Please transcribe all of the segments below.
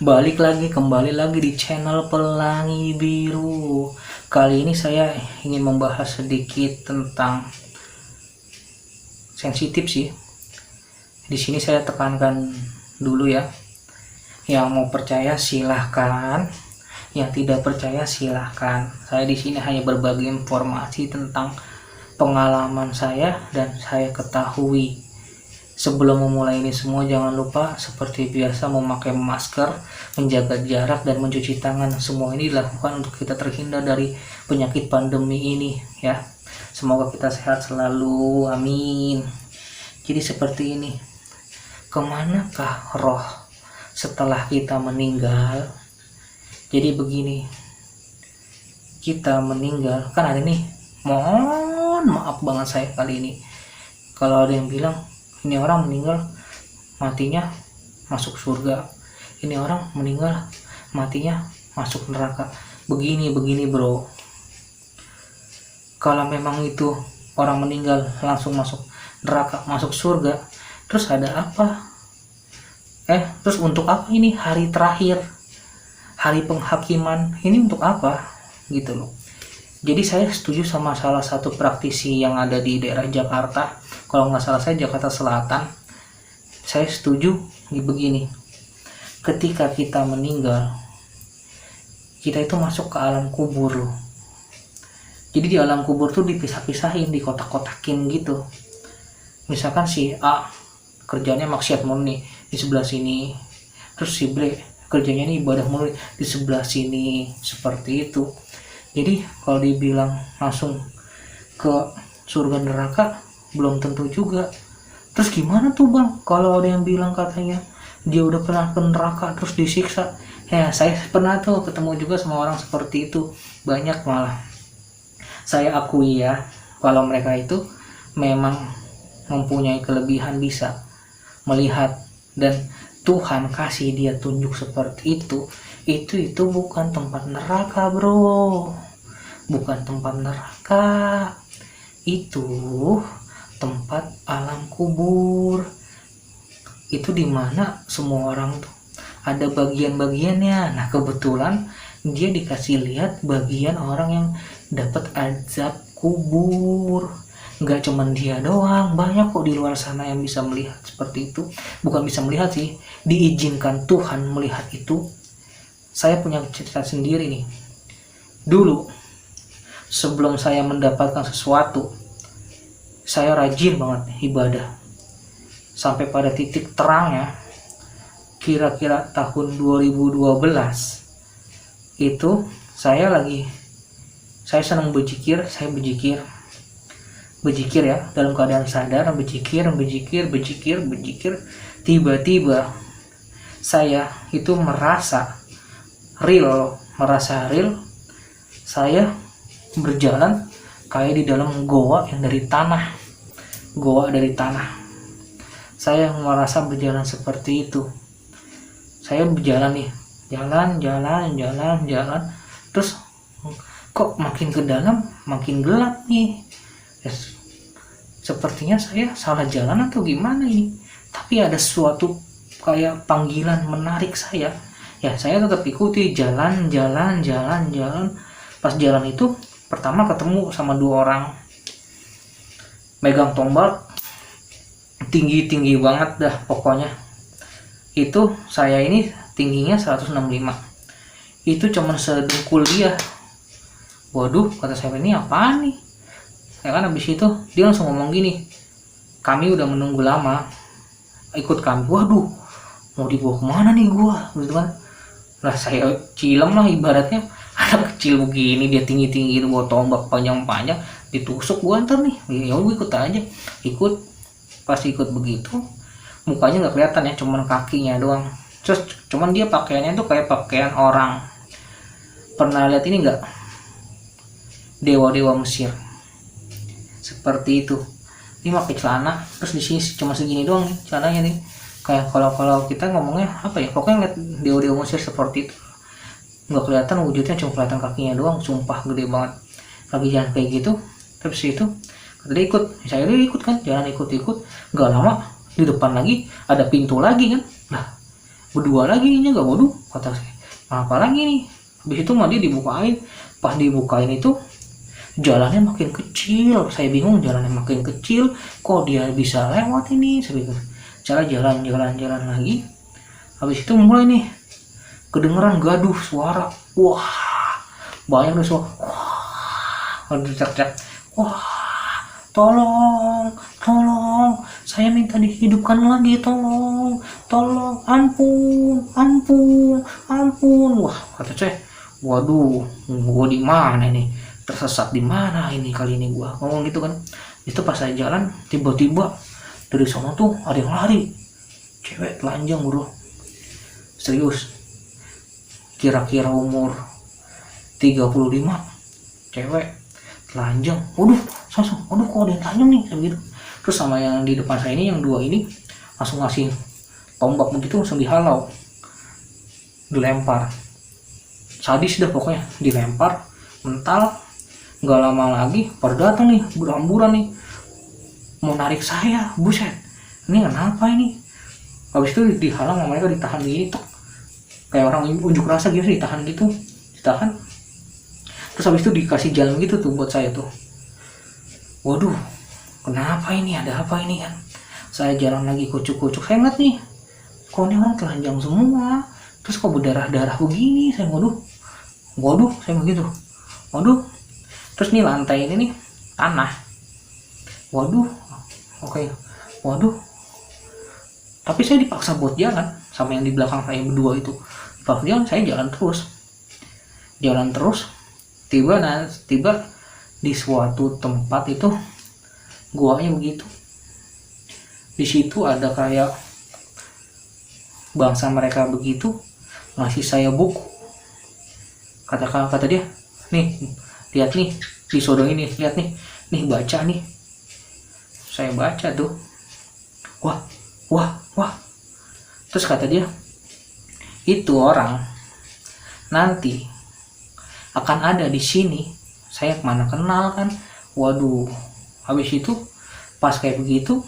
Kembali lagi di channel Pelangi Biru. Kali ini saya ingin membahas sedikit tentang sensitif sih. Di sini saya tekankan dulu ya. Yang mau percaya silahkan, yang tidak percaya silahkan. Saya di sini hanya berbagi informasi tentang pengalaman saya dan saya ketahui. Sebelum memulai ini semua, jangan lupa seperti biasa memakai masker, menjaga jarak, dan mencuci tangan. Semua ini dilakukan untuk kita terhindar dari penyakit pandemi ini ya. Semoga kita sehat selalu, amin. Jadi seperti ini, kemanakah roh setelah kita meninggal? Jadi begini, kita meninggal kan ada nih, mohon maaf banget saya kali ini kalau ada yang bilang ini orang meninggal matinya masuk surga, ini orang meninggal matinya masuk neraka. Begini bro, kalau memang itu orang meninggal langsung masuk neraka masuk surga, terus ada apa? Terus untuk apa ini hari terakhir, hari penghakiman ini untuk apa gitu loh. Jadi saya setuju sama salah satu praktisi yang ada di daerah Jakarta, kalau nggak salah saya Jakarta Selatan. Saya setuju begini, ketika kita meninggal, kita itu masuk ke alam kubur loh. Jadi di alam kubur tuh dipisah-pisahin, dikotak-kotakin gitu. Misalkan si A kerjanya maksiat murni di sebelah sini, terus si B kerjanya ini ibadah murni di sebelah sini, seperti itu. Jadi kalau dibilang langsung ke surga neraka belum tentu juga. Terus gimana tuh bang kalau ada yang bilang katanya dia udah pernah ke neraka terus disiksa? Ya saya pernah tuh ketemu juga sama orang seperti itu, banyak malah. Saya akui ya, kalau mereka itu memang mempunyai kelebihan bisa melihat, dan Tuhan kasih dia tunjuk seperti itu bukan tempat neraka bro, bukan tempat neraka, itu tempat alam kubur. Itu dimana semua orang tuh ada bagian-bagiannya. Nah kebetulan dia dikasih lihat bagian orang yang dapat azab kubur. Nggak cuman dia doang, banyak kok di luar sana yang bisa melihat seperti itu. Bukan bisa melihat sih, diizinkan Tuhan melihat itu. Saya punya cerita sendiri nih. Dulu sebelum saya mendapatkan sesuatu, saya rajin banget ibadah sampai pada titik terangnya kira-kira tahun 2012 itu saya senang berzikir, saya berzikir ya, dalam keadaan sadar, berzikir. Tiba-tiba saya itu merasa real, saya berjalan kayak di dalam goa dari tanah. Saya merasa berjalan seperti itu. Saya berjalan nih, jalan, terus kok makin ke dalam makin gelap nih. Sepertinya saya salah jalan atau gimana ini, tapi ada suatu kayak panggilan menarik saya. Ya saya tetap ikuti, jalan. Pas jalan itu pertama ketemu sama dua orang megang tombak tinggi banget dah pokoknya. Itu saya ini tingginya 165, itu cuman sedengkul dia. Waduh, kata saya, ini apaan nih ya kan. Habis itu dia langsung ngomong gini, kami udah menunggu lama, ikut kami. Waduh, mau dibawa kemana nih gua gitu kan. Lah saya cilem lah, ibaratnya anak kecil begini, dia tinggi itu bawa tombak panjang ditusuk gua ntar nih. Ya gua ikut aja, pas ikut begitu mukanya nggak kelihatan ya, cuman kakinya doang. Terus cuman dia pakaiannya tuh kayak pakaian orang. Pernah lihat ini nggak, dewa Mesir seperti itu? Ini pakai celana, terus di sini cuma segini doang nih celananya nih. Kayak kalau kita ngomongnya apa ya, pokoknya lihat dewa Mesir seperti itu, nggak kelihatan wujudnya, cuma kelihatan kakinya doang. Sumpah gede banget. Lagi jalan kayak gitu, terus itu dia ikut, saya ikut kan, jalan ikut. Nggak lama di depan lagi ada pintu lagi kan. Nah berdua lagi nggak, waduh kata saya, apa lagi nih. Habis itu mah dia dibukain, pas dibukain itu jalannya makin kecil, saya bingung jalannya makin kecil, kok dia bisa lewat ini, saya pikir. Cara jalan lagi, habis itu mulai nih kedengeran gaduh suara, wah banyak nih suara, wah teriak-teriak, wah tolong saya minta dihidupkan lagi, tolong ampun. Wah kata saya, waduh gua di mana ini, tersesat di mana ini kali ini, gua ngomong gitu kan. Itu pas saya jalan tiba-tiba dari sana tuh ada yang lari, cewek telanjang bro, serius, kira-kira umur 35, cewek telanjang. Waduh kok ada yang telanjang nih gitu. Terus sama yang di depan saya ini, yang dua ini langsung ngasih tombak begitu, langsung dihalau, dilempar, sadis dah pokoknya, dilempar mental. Nggak lama lagi pada datang nih berhamburan nih mau narik saya, buset ini kenapa ini. Habis itu dihalang sama mereka, ditahan gini tuh kayak orang unjuk rasa gitu, ditahan. Terus habis itu dikasih jalan gitu tuh buat saya tuh. Waduh kenapa ini, ada apa ini kan. Saya jalan lagi kucuk-kucuk, saya ngeliat nih kok ini orang telanjang semua, terus kok berdarah-darah begini. Saya waduh saya begitu, waduh. Terus nih lantai ini nih tanah, waduh oke. Waduh, tapi saya dipaksa buat jalan sama yang di belakang saya berdua itu, dipaksa jalan. Saya jalan terus tiba di suatu tempat itu, guanya begitu. Di situ ada kayak bangsa mereka begitu ngasih saya buku. Kata dia, nih lihat nih di sodong ini, lihat nih baca nih. Saya baca tuh, wah. Terus kata dia, itu orang nanti akan ada di sini. Saya mana kenal kan. Waduh, habis itu pas kayak begitu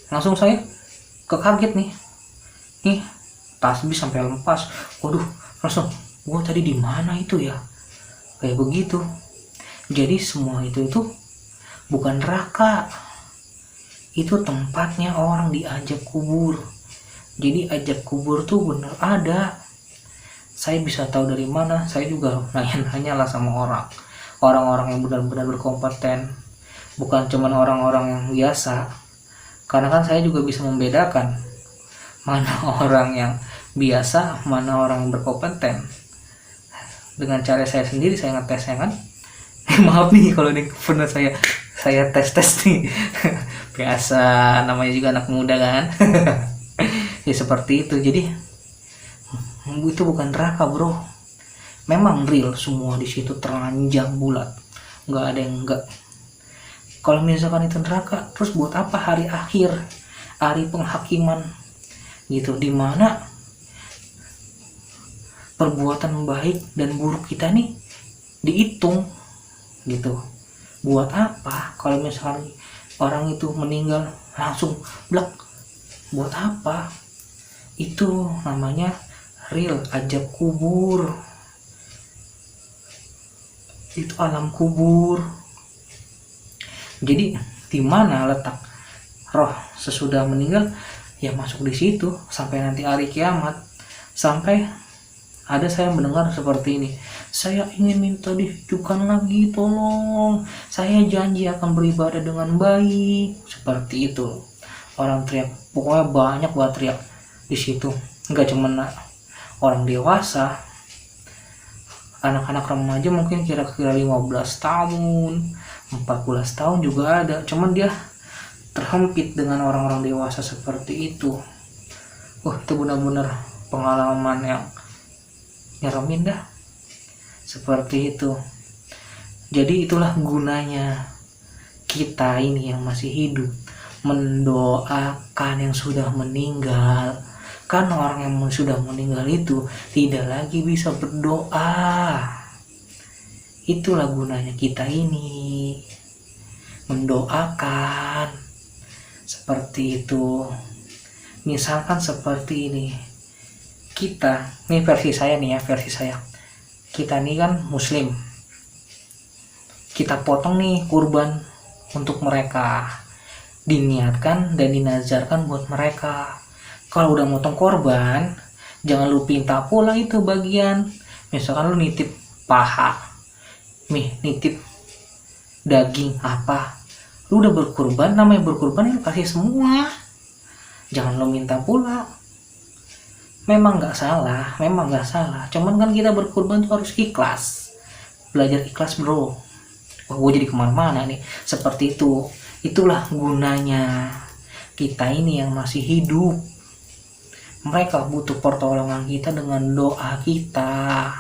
langsung saya kekaget nih tasbih sampai lepas. Waduh, langsung gua tadi di mana itu ya, kayak begitu. Jadi semua itu bukan neraka, itu tempatnya orang diajak kubur. Jadi ajab kubur tuh bener ada. Saya bisa tahu dari mana? Saya juga nanya-nanya lah sama orang-orang yang benar-benar berkompeten, bukan cuma orang-orang yang biasa. Karena kan saya juga bisa membedakan mana orang yang biasa, mana orang yang berkompeten. Dengan cara saya sendiri, saya ngetesnya kan. Maaf nih kalau ini pernah saya tes nih. Biasa, namanya juga anak muda kan. Ya seperti itu. Jadi itu bukan neraka bro, memang real semua di situ, teranjang bulat, nggak ada yang enggak. Kalau misalkan itu neraka, terus buat apa hari akhir, hari penghakiman gitu, dimana perbuatan baik dan buruk kita nih dihitung gitu. Buat apa kalau misalkan orang itu meninggal langsung blak, buat apa? Itu namanya real ajab kubur, itu alam kubur. Jadi di mana letak roh sesudah meninggal, ya masuk di situ sampai nanti hari kiamat. Sampai ada saya mendengar seperti ini, saya ingin minta dihidupkan lagi, tolong, saya janji akan beribadah dengan baik. Seperti itu orang teriak, pokoknya banyak banget teriak di situ. Nggak cuma orang dewasa, anak-anak remaja mungkin kira-kira 15 tahun, 14 tahun juga ada. Cuman dia terhimpit dengan orang-orang dewasa seperti itu. Itu benar-benar pengalaman yang nyeremin dah. Seperti itu. Jadi itulah gunanya kita ini yang masih hidup mendoakan yang sudah meninggal. Karena orang yang sudah meninggal itu tidak lagi bisa berdoa. Itulah gunanya kita ini, mendoakan. Seperti itu. Misalkan seperti ini, kita nih, versi saya nih ya, versi saya, kita nih kan muslim, kita potong nih kurban untuk mereka, diniatkan dan dinazarkan buat mereka. Kalau udah motong korban, jangan lu pinta pula itu bagian. Misalkan lu nitip paha, nitip daging apa, lu udah berkurban, namanya berkurban lu kasih semua, jangan lu minta pula. Memang nggak salah, cuman kan kita berkurban tuh harus ikhlas, belajar ikhlas bro. Wah, gue jadi kemana-mana nih. Seperti itu, itulah gunanya kita ini yang masih hidup. Mereka butuh pertolongan kita dengan doa kita.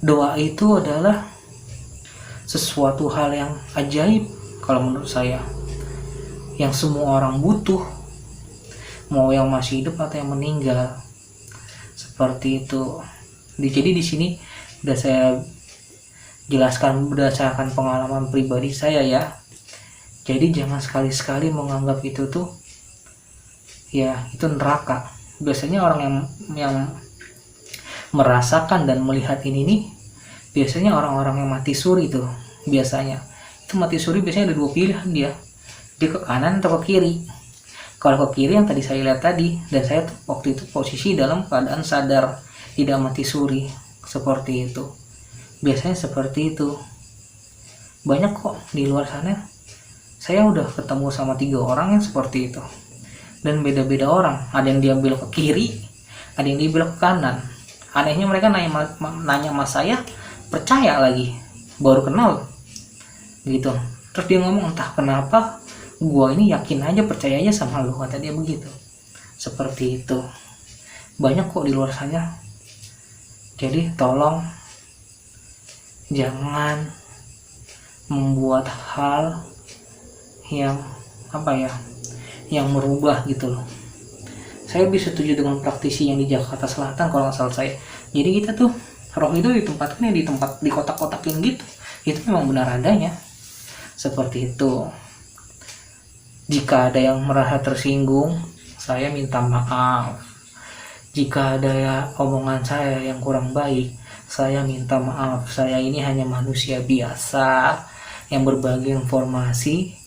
Doa itu adalah sesuatu hal yang ajaib kalau menurut saya, yang semua orang butuh, mau yang masih hidup atau yang meninggal. Seperti itu. Jadi di sini udah saya jelaskan berdasarkan pengalaman pribadi saya ya. Jadi jangan sekali-sekali menganggap itu tuh ya itu neraka. Biasanya orang yang merasakan dan melihat ini nih, biasanya orang-orang yang mati suri tuh, biasanya itu mati suri biasanya ada dua pilihan, dia ke kanan atau ke kiri. Kalau ke kiri yang tadi saya lihat tadi, dan saya tuh waktu itu posisi dalam keadaan sadar, tidak mati suri, seperti itu. Biasanya seperti itu. Banyak kok di luar sana, saya udah ketemu sama 3 orang yang seperti itu, dan beda-beda orang. Ada yang dia belok ke kiri, ada yang dia belok ke kanan. Anehnya mereka nanya sama saya, percaya lagi, baru kenal gitu. Terus dia ngomong, entah kenapa gua ini yakin aja, percaya aja sama lu, kata dia begitu. Seperti itu. Banyak kok di luar sana. Jadi tolong jangan membuat hal yang yang merubah gitu loh. Saya lebih setuju dengan praktisi yang di Jakarta Selatan kalau nggak salah saya. Jadi kita tuh roh itu ditempatkan ya di kotak-kotakin gitu. Itu memang benar adanya. Seperti itu. Jika ada yang merasa tersinggung, saya minta maaf. Jika ada omongan saya yang kurang baik, saya minta maaf. Saya ini hanya manusia biasa yang berbagi informasi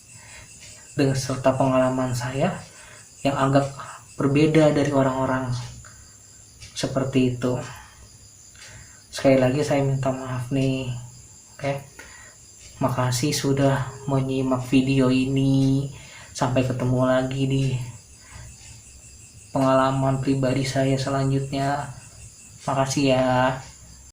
dengan serta pengalaman saya yang agak berbeda dari orang-orang seperti itu. Sekali lagi saya minta maaf nih. Oke. Makasih sudah menyimak video ini. Sampai ketemu lagi di pengalaman pribadi saya selanjutnya. Makasih ya.